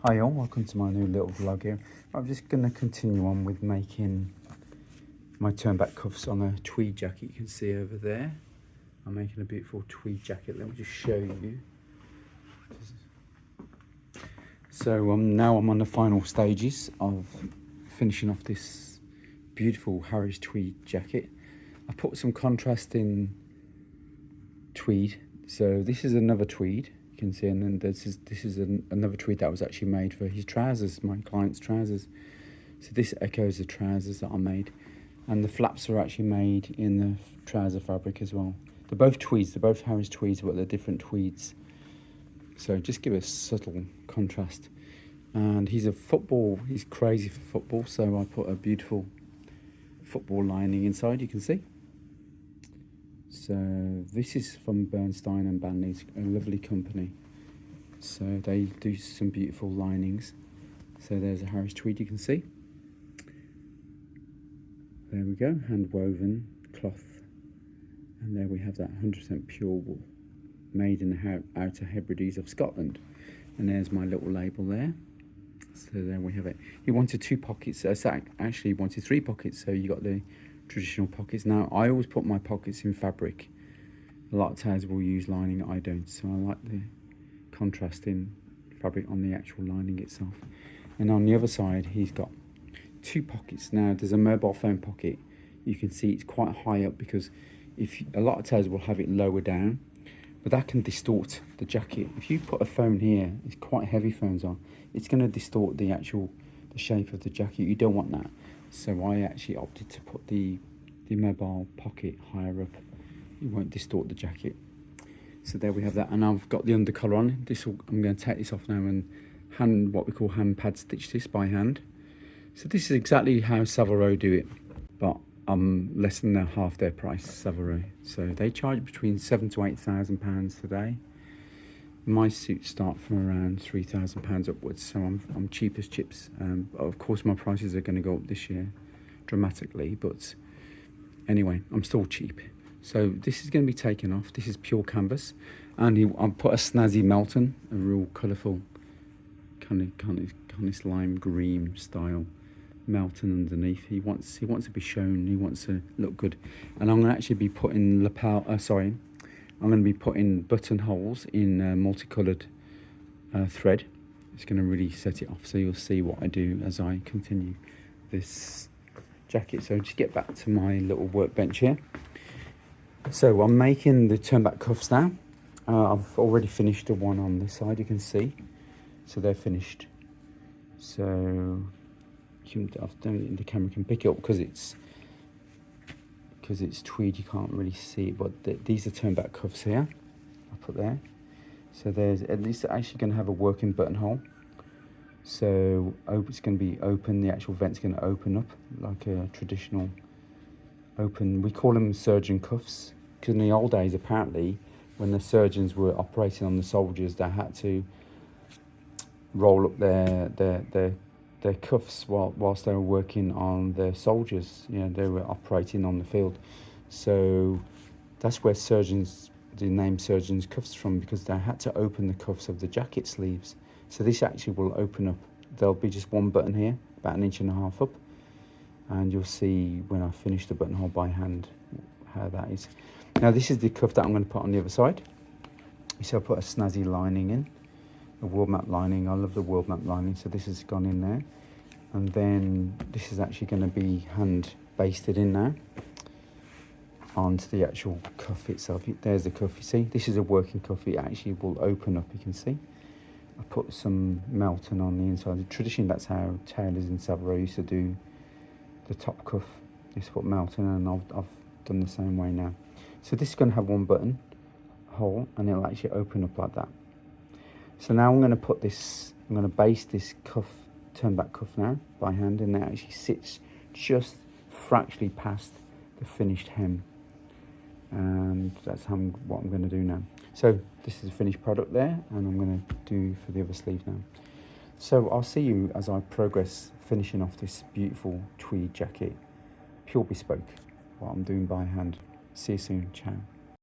Hi all, welcome to my new little vlog here. I'm just going to continue on with making my turn back cuffs on a tweed jacket. You can see over there I'm making a beautiful tweed jacket. Let me just show you. So now I'm on the final stages of finishing off this beautiful Harris tweed jacket. I put some contrast in tweed. So this is another tweed. Can see, and then this is another tweed that was actually made for his trousers, my client's trousers. So this echoes the trousers that I made, and the flaps are actually made in the trouser fabric as well. They're both tweeds, they're both Harris tweeds, but they're different tweeds. So just give a subtle contrast. And he's crazy for football, so I put a beautiful football lining inside, you can see. So this is from Bernstein and Banley's, a lovely company. So they do some beautiful linings. So there's a Harris tweed, you can see. There we go, hand woven cloth. And there we have that 100% pure wool, made in the Outer Hebrides of Scotland. And there's my little label there. So there we have it. He wanted 2 pockets, actually he wanted 3 pockets, so you got the traditional pockets. Now I always put my pockets in fabric. A lot of tailors will use lining, I don't, so I like the contrasting fabric on the actual lining itself. And on the other side he's got 2 pockets. Now there's a mobile phone pocket. You can see it's quite high up, because a lot of tailors will have it lower down, but that can distort the jacket. If you put a phone here, it's quite heavy phones on, it's going to distort the shape of the jacket. You don't want that. So I actually opted to put the mobile pocket higher up. It won't distort the jacket. So there we have that, and I've got the undercollar on. I'm going to take this off now and what we call hand pad stitch this by hand. So this is exactly how Savile do it, but less than half their price, Savile. So they charge between £7,000 to £8,000 today. My suits start from around £3,000 upwards, so I'm cheap as chips. Of course my prices are going to go up this year dramatically, but anyway, I'm still cheap. So this is going to be taken off. This is pure canvas, and I'll put a snazzy Melton, a real colourful kind of lime green style Melton underneath. He wants to be shown, he wants to look good. And I'm going to actually be putting I'm going to be putting buttonholes in multicoloured thread. It's going to really set it off, so you'll see what I do as I continue this jacket. So just get back to my little workbench here. So I'm making the turn back cuffs now. I've already finished the one on this side, you can see. So they're finished. So the camera can pick it up because it's tweed, you can't really see it, but these are turn back cuffs here. I put there. So there's at least actually going to have a working buttonhole. So it's going to be open. The actual vent's going to open up like a traditional open. We call them surgeon cuffs, because in the old days, apparently, when the surgeons were operating on the soldiers, they had to roll up their cuffs whilst they were working on their soldiers. You know, they were operating on the field. So that's where the name surgeon's cuffs from, because they had to open the cuffs of the jacket sleeves. So this actually will open up. There'll be just one button here, about 1.5 inches up, and you'll see when I finish the buttonhole by hand how that is. Now this is the cuff that I'm going to put on the other side. So I put a snazzy lining in, a world map lining. I love the world map lining, so this has gone in there. And then this is actually going to be hand basted in now onto the actual cuff itself. There's the cuff, you see. This is a working cuff. It actually will open up, you can see. I put some Melton on the inside. Traditionally, that's how tailors in Savile used to do the top cuff. Just put Melton, and I've done the same way now. So this is going to have one button hole, and it'll actually open up like that. So now I'm going to base this cuff, turn back cuff now by hand, and it actually sits just fractionally past the finished hem. And that's what I'm going to do now. So this is a finished product there, and I'm going to do for the other sleeve now. So I'll see you as I progress finishing off this beautiful tweed jacket, pure bespoke, what I'm doing by hand. See you soon, ciao.